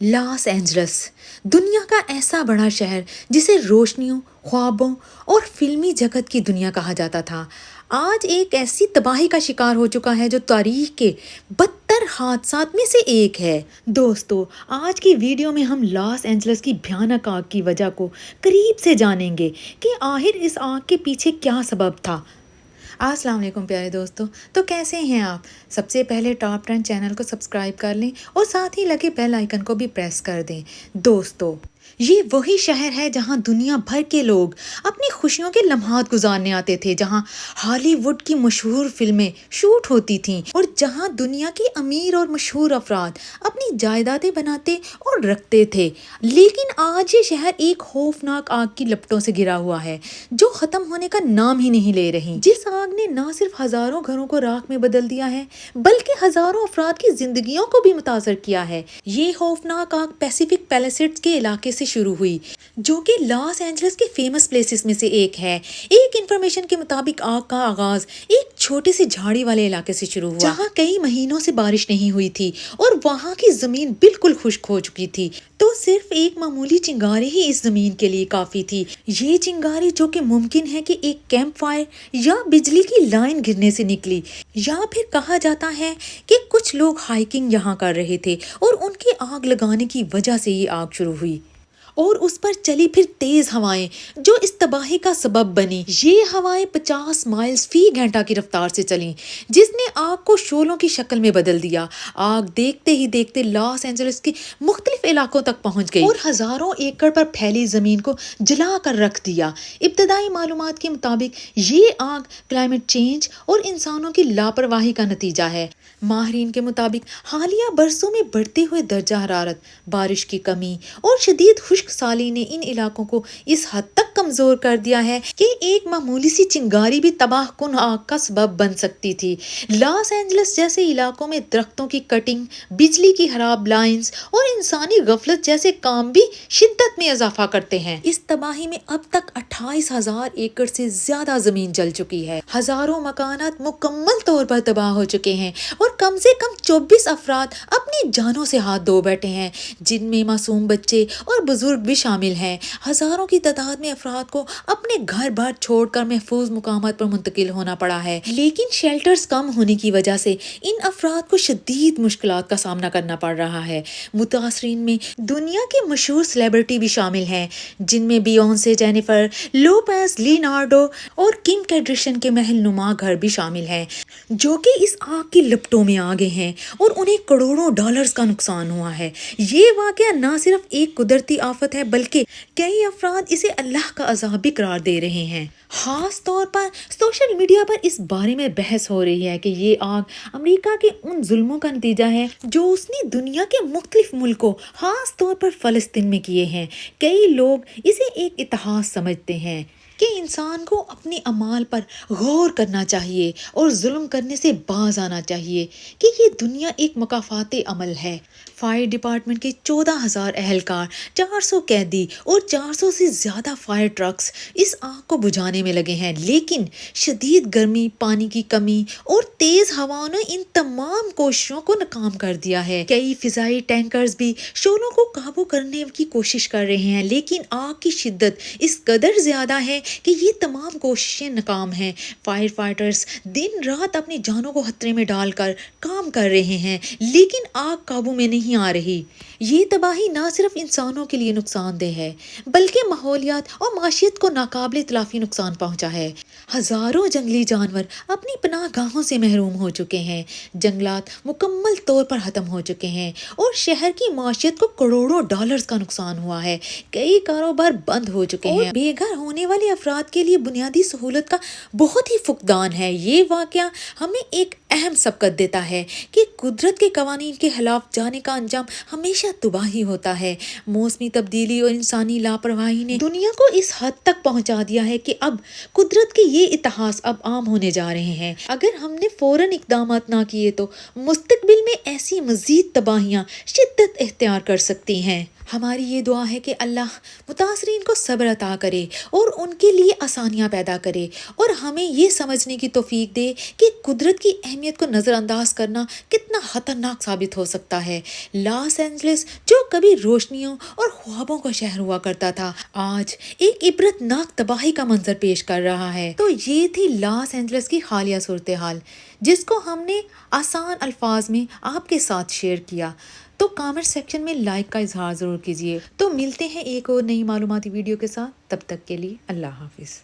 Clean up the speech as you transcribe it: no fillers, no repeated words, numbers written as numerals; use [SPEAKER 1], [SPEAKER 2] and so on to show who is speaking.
[SPEAKER 1] Los Angeles دنیا کا ایسا بڑا شہر جسے روشنیوں، خوابوں اور فلمی جگت کی دنیا کہا جاتا تھا، آج ایک ایسی تباہی کا شکار ہو چکا ہے جو تاریخ کے بدتر حادثات میں سے ایک ہے۔ دوستو، آج کی ویڈیو میں ہم لاس اینجلس کی بھیانک آگ کی وجہ کو قریب سے جانیں گے کہ آخر اس آگ کے پیچھے کیا سبب تھا۔ السلام علیکم پیارے دوستو، تو کیسے ہیں آپ؟ سب سے پہلے ٹاپ 10 چینل کو سبسکرائب کر لیں اور ساتھ ہی لگے بیل آئیکن کو بھی پریس کر دیں۔ دوستو، یہ وہی شہر ہے جہاں دنیا بھر کے لوگ اپنی خوشیوں کے لمحات گزارنے آتے تھے، جہاں ہالی ووڈ کی مشہور فلمیں شوٹ ہوتی تھیں اور جہاں دنیا کے امیر اور مشہور افراد اپنی جائیدادیں بناتے اور رکھتے تھے۔ لیکن آج یہ شہر ایک خوفناک آگ کی لپٹوں سے گرا ہوا ہے جو ختم ہونے کا نام ہی نہیں لے رہی۔ جس آگ نے نہ صرف ہزاروں گھروں کو راکھ میں بدل دیا ہے بلکہ ہزاروں افراد کی زندگیوں کو بھی متاثر کیا ہے۔ یہ خوفناک آگ پیسیفک پیلیسیڈز کے علاقے سے شروع ہوئی، جو کہ لاس اینجلس کے فیمس پلیسز میں سے ایک ہے۔ ایک انفارمیشن کے مطابق آگ کا آغاز ایک چھوٹے سے جھاڑی والے علاقے سے شروع ہوا جہاں کئی مہینوں سے بارش نہیں ہوئی تھی اور وہاں کی زمین بالکل خشک ہو چکی تھی۔ تو صرف ایک معمولی چنگاری ہی اس زمین کے لیے کافی تھی۔ یہ چنگاری جو کہ ممکن ہے کہ ایک کیمپ فائر یا بجلی کی لائن گرنے سے نکلی، یا پھر کہا جاتا ہے کہ کچھ لوگ ہائیکنگ یہاں کر رہے تھے اور ان کے آگ لگانے کی وجہ سے یہ آگ شروع ہوئی اور اس پر چلی پھر تیز ہوائیں جو اس تباہی کا سبب بنی۔ یہ ہوائیں 50 مائلز فی گھنٹہ کی رفتار سے چلیں، جس نے آگ کو شعلوں کی شکل میں بدل دیا۔ آگ دیکھتے ہی دیکھتے لاس اینجلس کے مختلف علاقوں تک پہنچ گئی اور ہزاروں ایکڑ پر پھیلی زمین کو جلا کر رکھ دیا۔ ابتدائی معلومات کے مطابق یہ آگ کلائمیٹ چینج اور انسانوں کی لاپرواہی کا نتیجہ ہے۔ ماہرین کے مطابق حالیہ برسوں میں بڑھتے ہوئے درجہ حرارت، بارش کی کمی اور شدید خشک سالی نے ان علاقوں کو اس حد تک کمزور کر دیا ہے کہ ایک معمولی سی چنگاری بھی تباہ کن آگ کا سبب بن سکتی تھی۔ لاس اینجلس جیسے علاقوں میں درختوں کی کٹنگ، بجلی کی خراب لائنز اور انسانی غفلت جیسے کام بھی شدت میں اضافہ کرتے ہیں۔ اس تباہی میں اب تک 28,000 ایکڑ سے زیادہ زمین جل چکی ہے، ہزاروں مکانات مکمل طور پر تباہ ہو چکے ہیں اور کم سے کم 24 افراد اپنی جانوں سے ہاتھ دھو بیٹھے ہیں، جن میں معصوم بچے اور بزرگ بھی شامل ہیں۔ ہزاروں کی تعداد میں افراد کو اپنے گھر بار چھوڑ کر محفوظ مقامات پر منتقل ہونا پڑا ہے، لیکن شیلٹرز کم ہونے کی وجہ سے ان افراد کو شدید مشکلات کا سامنا کرنا پڑ رہا ہے۔ متاثرین میں دنیا کے مشہور سیلیبریٹی بھی شامل ہیں، جن میں بیونسے، جینیفر لوپیز، لیونارڈو اور کم کارڈیشین کے محل نما گھر بھی شامل ہیں، جو کہ اس آگ کی لپٹوں میں آ گئے ہیں اور انہیں کروڑوں ڈالرز کا نقصان ہوا ہے۔ یہ واقعہ نہ صرف ایک قدرتی آفت ہے بلکہ کئی افراد اسے اللہ کا عذاب بھی قرار دے رہے ہیں۔ خاص طور پر سوشل میڈیا پر اس بارے میں بحث ہو رہی ہے کہ یہ آگ امریکہ کے ان ظلموں کا نتیجہ ہے جو اس نے دنیا کے مختلف ملکوں، خاص طور پر فلسطین میں کیے ہیں۔ کئی لوگ اسے ایک اتہاس سمجھتے ہیں کہ انسان کو اپنے اعمال پر غور کرنا چاہیے اور ظلم کرنے سے باز آنا چاہیے کہ یہ دنیا ایک مکافات عمل ہے۔ فائر ڈپارٹمنٹ کے 14,000 اہلکار، 400 قیدی اور 400 سے زیادہ فائر ٹرکس اس آگ کو بجھانے میں لگے ہیں، لیکن شدید گرمی، پانی کی کمی اور تیز ہواؤں نے ان تمام کوششوں کو ناکام کر دیا ہے۔ کئی فضائی ٹینکرز بھی شعلوں کو قابو کرنے کی کوشش کر رہے ہیں، لیکن آگ کی شدت اس قدر زیادہ ہے کہ یہ تمام کوششیں ناکام ہیں۔ فائر فائٹرز دن رات اپنی جانوں کو خطرے میں ڈال کر کام کر رہے ہیں، لیکن آگ قابو میں نہیں آ رہی۔ یہ تباہی نہ صرف انسانوں کے لیے نقصان دہ ہے بلکہ ماحولیات اور معیشت کو ناقابل تلافی نقصان پہنچا ہے۔ ہزاروں جنگلی جانور اپنی پناہ گاہوں سے محروم ہو چکے ہیں، جنگلات مکمل طور پر ختم ہو چکے ہیں اور شہر کی معیشت کو کروڑوں ڈالرز کا نقصان ہوا ہے۔ کئی کاروبار بند ہو چکے ہیں اور بے گھر ہونے والے افراد کے لیے بنیادی سہولت کا بہت ہی فقدان ہے۔ یہ واقعہ ہمیں ایک اہم سبق دیتا ہے کہ قدرت کے قوانین کے خلاف جانے کا انجام ہمیشہ تباہی ہوتا ہے۔ موسمی تبدیلی اور انسانی لاپرواہی نے دنیا کو اس حد تک پہنچا دیا ہے کہ اب قدرت کے یہ اتہاس اب عام ہونے جا رہے ہیں۔ اگر ہم نے فوراً اقدامات نہ کیے تو مستقبل میں ایسی مزید تباہیاں شدت اختیار کر سکتی ہیں۔ ہماری یہ دعا ہے کہ اللہ متاثرین کو صبر عطا کرے اور ان کے لیے آسانیاں پیدا کرے، اور ہمیں یہ سمجھنے کی توفیق دے کہ قدرت کی اہمیت کو نظر انداز کرنا کتنا خطرناک ثابت ہو سکتا ہے۔ لاس اینجلس جو کبھی روشنیوں اور خوابوں کا شہر ہوا کرتا تھا، آج ایک عبرت ناک تباہی کا منظر پیش کر رہا ہے۔ تو یہ تھی لاس اینجلس کی حالیہ صورتحال، جس کو ہم نے آسان الفاظ میں آپ کے ساتھ شیئر کیا۔ تو کامنٹ سیکشن میں لائک کا اظہار ضرور کیجیے۔ تو ملتے ہیں ایک اور نئی معلوماتی ویڈیو کے ساتھ، تب تک کے لیے اللہ حافظ۔